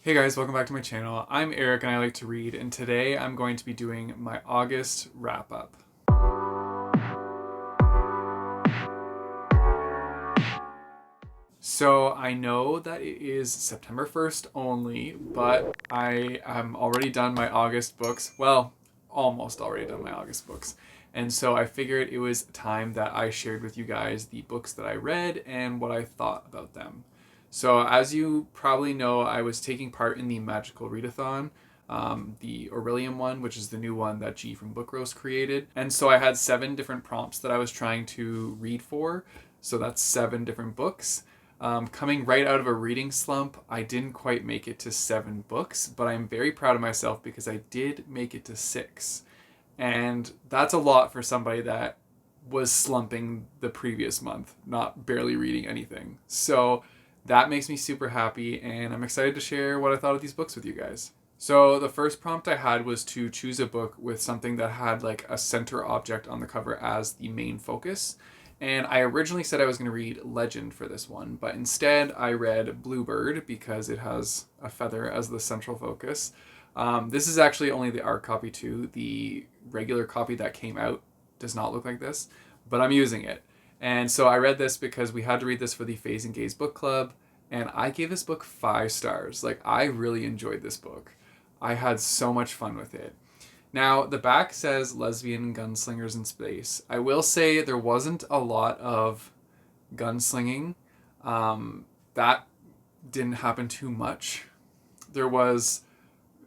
Hey guys, welcome back to my channel. I'm Eric and I like to read, and today I'm going to be doing my August wrap up. So I know that it is September 1st only, but I am already done my August books. Well, almost already done my August books. And so I figured it was time that I shared with you guys the books that I read and what I thought about them. So as you probably know, I was taking part in the Magical Readathon, the Orilium one, which is the new one that G from Book Roast created. And so I had 7 different prompts that I was trying to read for. So that's 7 different books. Coming right out of a reading slump, I didn't quite make it to 7 books, but I'm very proud of myself because I did make it to 6. And that's a lot for somebody that was slumping the previous month, not barely reading anything. So that makes me super happy, and I'm excited to share what I thought of these books with you guys. So the first prompt I had was to choose a book with something that had like a center object on the cover as the main focus. And I originally said I was going to read Legend for this one, but instead I read Bluebird because it has a feather as the central focus. This is actually only the art copy too. The regular copy that came out does not look like this, but I'm using it. And so I read this because we had to read this for the Phase and Gaze book club, and I gave this book 5 stars. Like, I really enjoyed this book. I had so much fun with it. Now, the back says lesbian gunslingers in space. I will say there wasn't a lot of gunslinging. That didn't happen too much. There was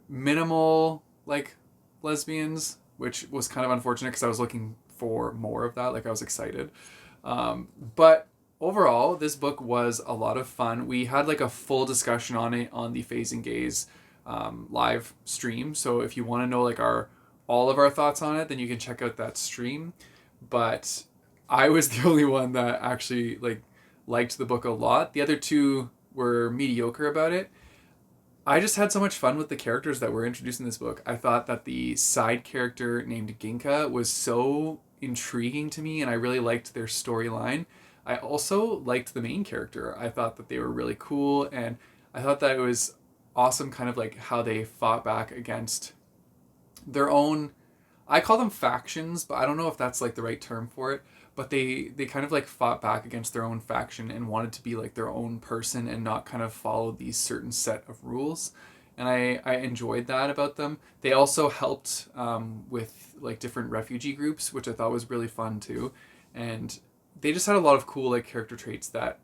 minimal, like, lesbians, which was kind of unfortunate because I was looking for more of that. Like, I was excited. But overall, this book was a lot of fun. We had like a full discussion on it on the Phase and Gaze live stream. So if you want to know like all of our thoughts on it, then you can check out that stream. But I was the only one that actually liked the book a lot. The other two were mediocre about it. I just had so much fun with the characters that were introduced in this book. I thought that the side character named Ginka was so intriguing to me, and I really liked their storyline. I also liked the main character. I thought that they were really cool, and I thought that it was awesome kind of like how they fought back against their own, I call them factions, but I don't know if that's like the right term for it. But they kind of like fought back against their own faction and wanted to be like their own person and not kind of follow these certain set of rules. And I enjoyed that about them. They also helped with like different refugee groups, which I thought was really fun too. And they just had a lot of cool like character traits that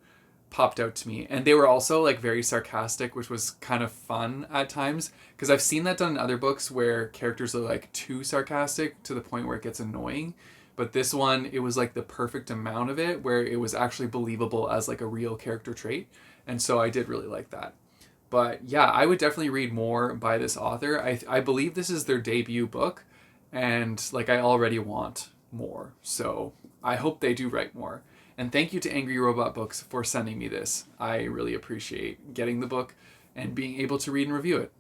popped out to me. And they were also like very sarcastic, which was kind of fun at times because I've seen that done in other books where characters are like too sarcastic to the point where it gets annoying. But this one, it was like the perfect amount of it where it was actually believable as like a real character trait. And so I did really like that. But yeah, I would definitely read more by this author. I believe this is their debut book, and like I already want more. So I hope they do write more. And thank you to Angry Robot Books for sending me this. I really appreciate getting the book and being able to read and review it.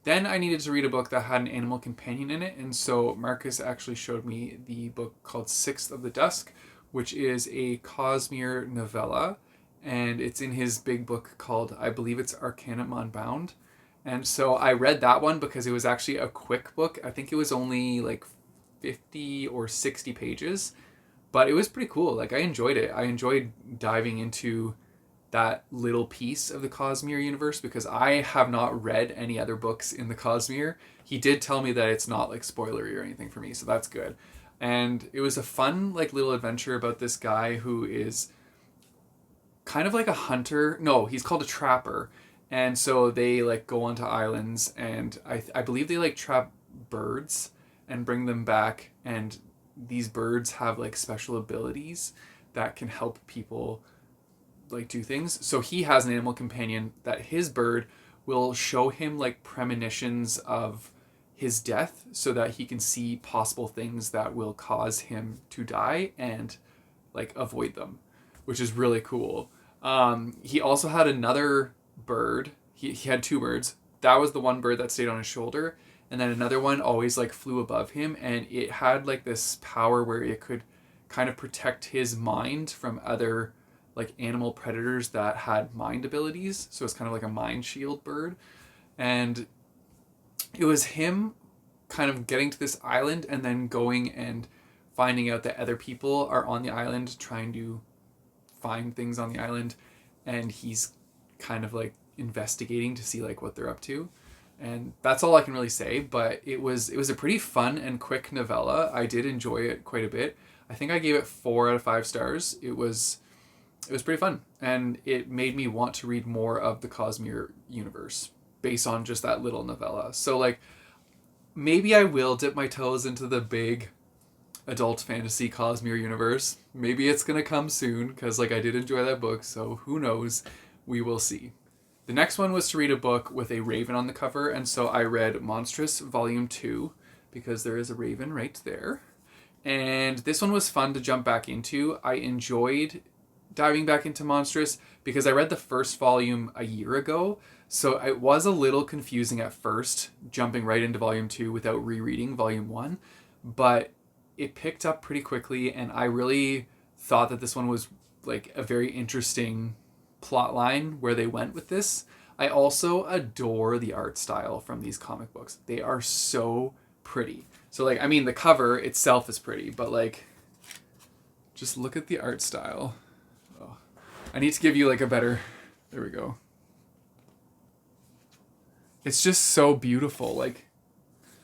Then I needed to read a book that had an animal companion in it, and so Marcus actually showed me the book called Sixth of the Dusk, which is a Cosmere novella, and it's in his big book called, I believe it's Arcanum Unbound. And so I read that one because it was actually a quick book. I think it was only like 50 or 60 pages, but it was pretty cool. Like, I enjoyed it. I enjoyed diving into that little piece of the Cosmere universe because I have not read any other books in the Cosmere. He did tell me that it's not like spoilery or anything for me, so that's good. And it was a fun like little adventure about this guy who is kind of like a hunter. No, he's called a trapper. And so they like go onto islands, and I believe they like trap birds and bring them back, and these birds have like special abilities that can help people like do things. So he has an animal companion that his bird will show him like premonitions of his death so that he can see possible things that will cause him to die and like avoid them, which is really cool. He also had another bird. He had 2 birds. That was the one bird that stayed on his shoulder, and then another one always like flew above him, and it had like this power where it could kind of protect his mind from other like animal predators that had mind abilities. So it's kind of like a mind shield bird. And it was him kind of getting to this island and then going and finding out that other people are on the island trying to find things on the island, and he's kind of like investigating to see like what they're up to. And that's all I can really say, but it was a pretty fun and quick novella. I did enjoy it quite a bit. I think I gave it 4 out of 5 stars. It was pretty fun, and it made me want to read more of the Cosmere universe based on just that little novella. So like maybe I will dip my toes into the big adult fantasy Cosmere universe. Maybe it's gonna come soon, because like I did enjoy that book, so who knows? We will see. The next one was to read a book with a raven on the cover, and so I read Monstrous Volume 2, because there is a raven right there. And this one was fun to jump back into. I enjoyed diving back into Monstrous because I read the first volume a year ago, so it was a little confusing at first, jumping right into Volume 2 without rereading Volume 1, but it picked up pretty quickly, and I really thought that this one was like a very interesting plot line where they went with this. I also adore the art style from these comic books. They are so pretty. So like, I mean, the cover itself is pretty, but like, just look at the art style. Oh, I need to give you like a better, there we go. It's just so beautiful. Like,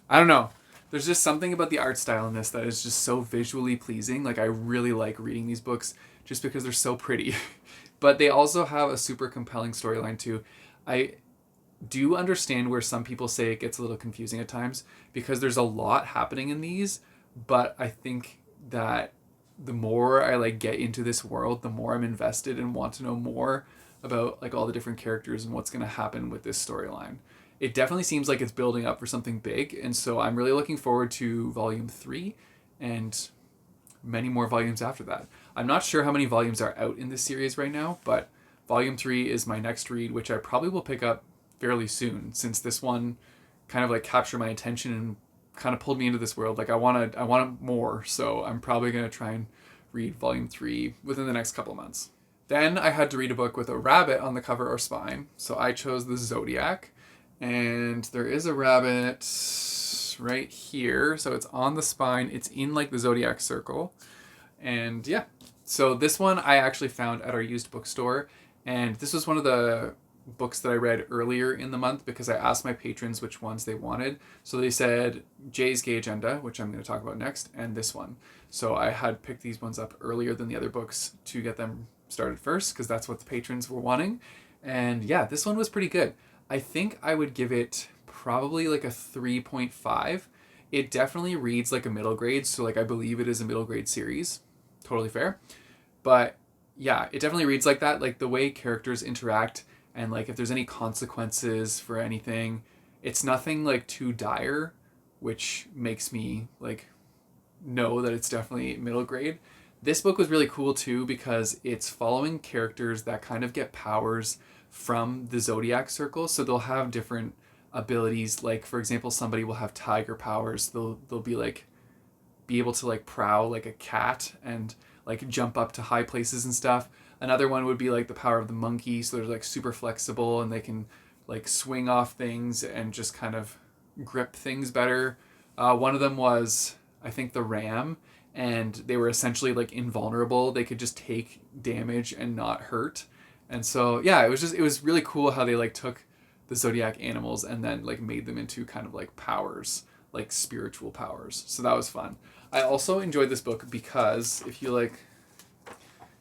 I don't know. There's just something about the art style in this that is just so visually pleasing. Like, I really like reading these books just because they're so pretty. But they also have a super compelling storyline too. I do understand where some people say it gets a little confusing at times because there's a lot happening in these, but I think that the more I like get into this world, the more I'm invested and want to know more about like all the different characters and what's going to happen with this storyline. It definitely seems like it's building up for something big, and so I'm really looking forward to Volume 3 and many more volumes after that. I'm not sure how many volumes are out in this series right now, but Volume 3 is my next read, which I probably will pick up fairly soon, since this one kind of like captured my attention and kind of pulled me into this world. Like I want more, so I'm probably going to try and read Volume 3 within the next couple months. Then I had to read a book with a rabbit on the cover or spine, so I chose the Zodiac, and there is a rabbit right here, so it's on the spine, it's in like the zodiac circle, and yeah, so this one I actually found at our used bookstore, and this was one of the books that I read earlier in the month because I asked my patrons which ones they wanted. So they said Jay's Gay Agenda, which I'm going to talk about next, and this one. So I had picked these ones up earlier than the other books to get them started first because that's what the patrons were wanting. And yeah, this one was pretty good. I think I would give it probably like a 3.5. It definitely reads like a middle grade, so like I believe it is a middle grade series. Totally fair. But yeah, it definitely reads like that. Like the way characters interact and like if there's any consequences for anything, it's nothing like too dire, which makes me like know that it's definitely middle grade. This book was really cool too because it's following characters that kind of get powers from the zodiac circle. So they'll have different abilities. Like for example, somebody will have tiger powers. They'll be like be able to like prowl like a cat and like jump up to high places and stuff. Another one would be like the power of the monkey, so they're like super flexible and they can like swing off things and just kind of grip things better. One of them was, I think, the ram, and they were essentially like invulnerable. They could just take damage and not hurt. And so yeah, it was really cool how they like took the zodiac animals and then like made them into kind of like powers, like spiritual powers. So that was fun. I also enjoyed this book because if you like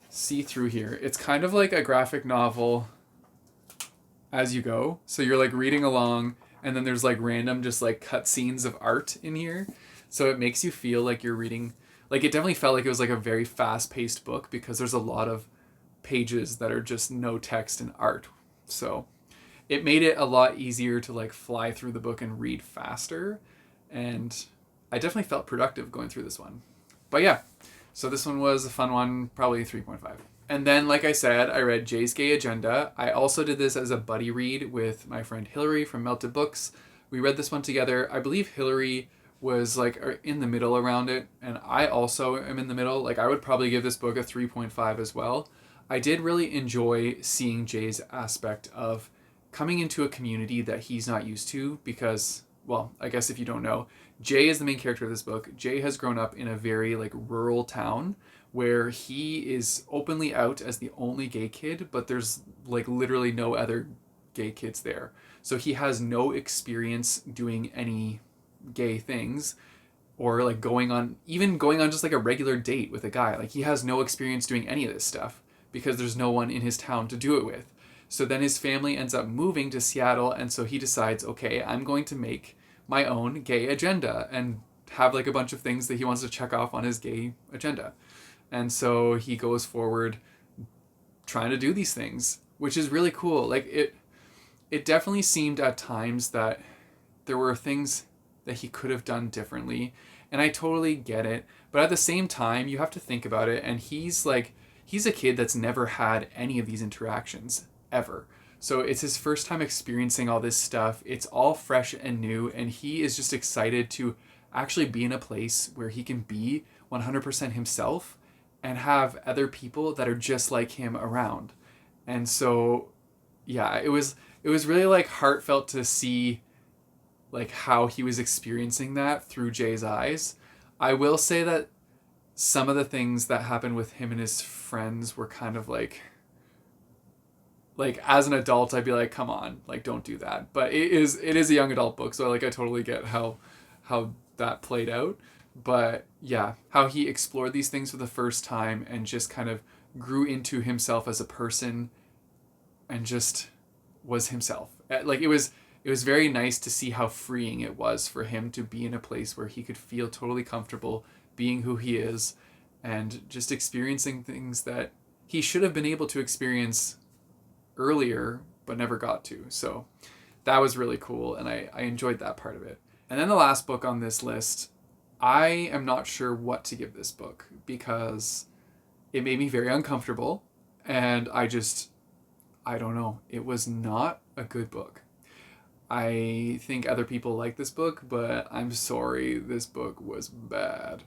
see through here, it's kind of like a graphic novel as you go. So you're like reading along and then there's like random just like cut scenes of art in here. So it makes you feel like you're reading, like it definitely felt like it was like a very fast paced book because there's a lot of pages that are just no text and art. So it made it a lot easier to like fly through the book and read faster. And I definitely felt productive going through this one. But yeah, so this one was a fun one, probably 3.5. And then, like I said, I read Jay's Gay Agenda. I also did this as a buddy read with my friend Hillary from Melted Books. We read this one together. I believe Hillary was like in the middle around it, and I also am in the middle. Like I would probably give this book a 3.5 as well. I did really enjoy seeing Jay's aspect of coming into a community that he's not used to because, well, I guess if you don't know, Jay is the main character of this book. Jay has grown up in a very like rural town where he is openly out as the only gay kid, but there's like literally no other gay kids there. So he has no experience doing any gay things or like going on just like a regular date with a guy. Like he has no experience doing any of this stuff because there's no one in his town to do it with. So then his family ends up moving to Seattle, and so he decides, okay, I'm going to make my own gay agenda and have like a bunch of things that he wants to check off on his gay agenda. And so he goes forward trying to do these things, which is really cool. Like it definitely seemed at times that there were things that he could have done differently, and I totally get it. But at the same time, you have to think about it, and he's a kid that's never had any of these interactions ever. So it's his first time experiencing all this stuff. It's all fresh and new, and he is just excited to actually be in a place where he can be 100% himself and have other people that are just like him around. And so, yeah, it was really like heartfelt to see like how he was experiencing that through Jay's eyes. I will say that some of the things that happened with him and his friends were kind of like as an adult, I'd be like, come on, like don't do that. But it is a young adult book, so like I totally get how that played out. But yeah, how he explored these things for the first time and just kind of grew into himself as a person and just was himself. Like it was very nice to see how freeing it was for him to be in a place where he could feel totally comfortable being who he is and just experiencing things that he should have been able to experience earlier but never got to. So that was really cool, and I enjoyed that part of it. And then the last book on this list, I am not sure what to give this book because it made me very uncomfortable, and I don't know. It was not a good book. I think other people like this book, but I'm sorry, this book was bad.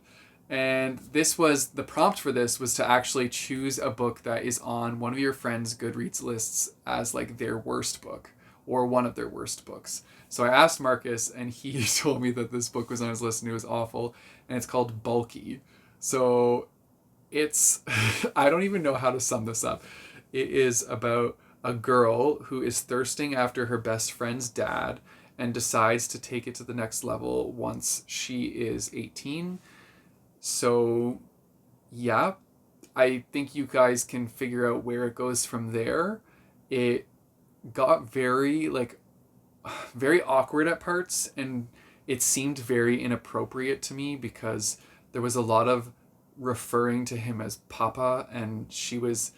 And the prompt for this was to actually choose a book that is on one of your friends' Goodreads lists as like their worst book or one of their worst books. So I asked Marcus, and he told me that this book was on his list and it was awful, and it's called Bulky. So it's, I don't even know how to sum this up. It is about a girl who is thirsting after her best friend's dad and decides to take it to the next level once she is 18. So, yeah, I think you guys can figure out where it goes from there. It got very awkward at parts, and it seemed very inappropriate to me because there was a lot of referring to him as Papa, and she was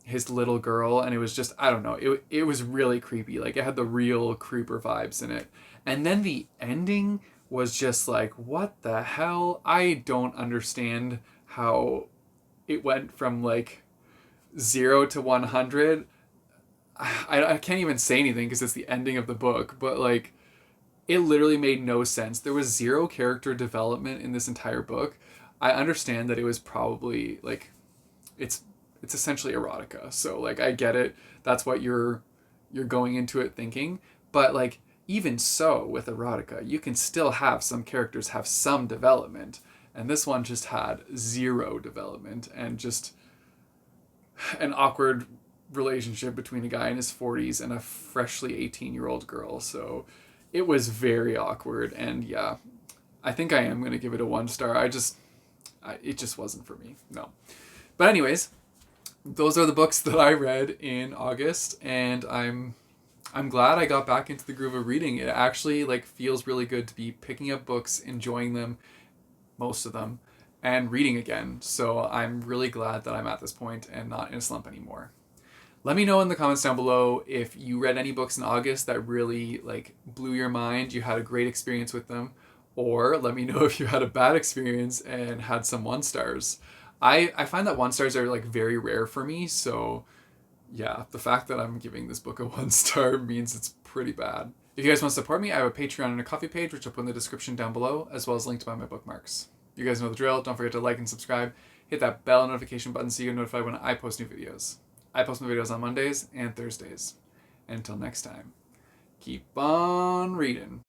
his little girl, and it was just, I don't know, it was really creepy. Like it had the real creeper vibes in it. And then the ending was just like, what the hell? I don't understand how it went from like 0 to 100. I can't even say anything because it's the ending of the book, but like it literally made no sense. There was zero character development in this entire book. I understand that it was probably like it's essentially erotica, so like I get it. That's what you're going into it thinking, but like even so, with erotica, you can still have some characters have some development, and this one just had zero development and just an awkward relationship between a guy in his 40s and a freshly 18-year-old girl. So it was very awkward, and yeah, I think I am going to give it a 1 star. It just wasn't for me. No. But anyways, those are the books that I read in August, and I'm glad I got back into the groove of reading. It actually like feels really good to be picking up books, enjoying them, most of them, and reading again. So I'm really glad that I'm at this point and not in a slump anymore. Let me know in the comments down below if you read any books in August that really like blew your mind, you had a great experience with them, or let me know if you had a bad experience and had some 1 stars. I find that 1 stars are like very rare for me, so yeah, the fact that I'm giving this book a 1 star means it's pretty bad. If you guys want to support me, I have a Patreon and a Ko-fi page, which I'll put in the description down below, as well as linked to buy my bookmarks. You guys know the drill. Don't forget to like and subscribe. Hit that bell notification button so you get notified when I post new videos. I post my videos on Mondays and Thursdays. Until next time, keep on reading.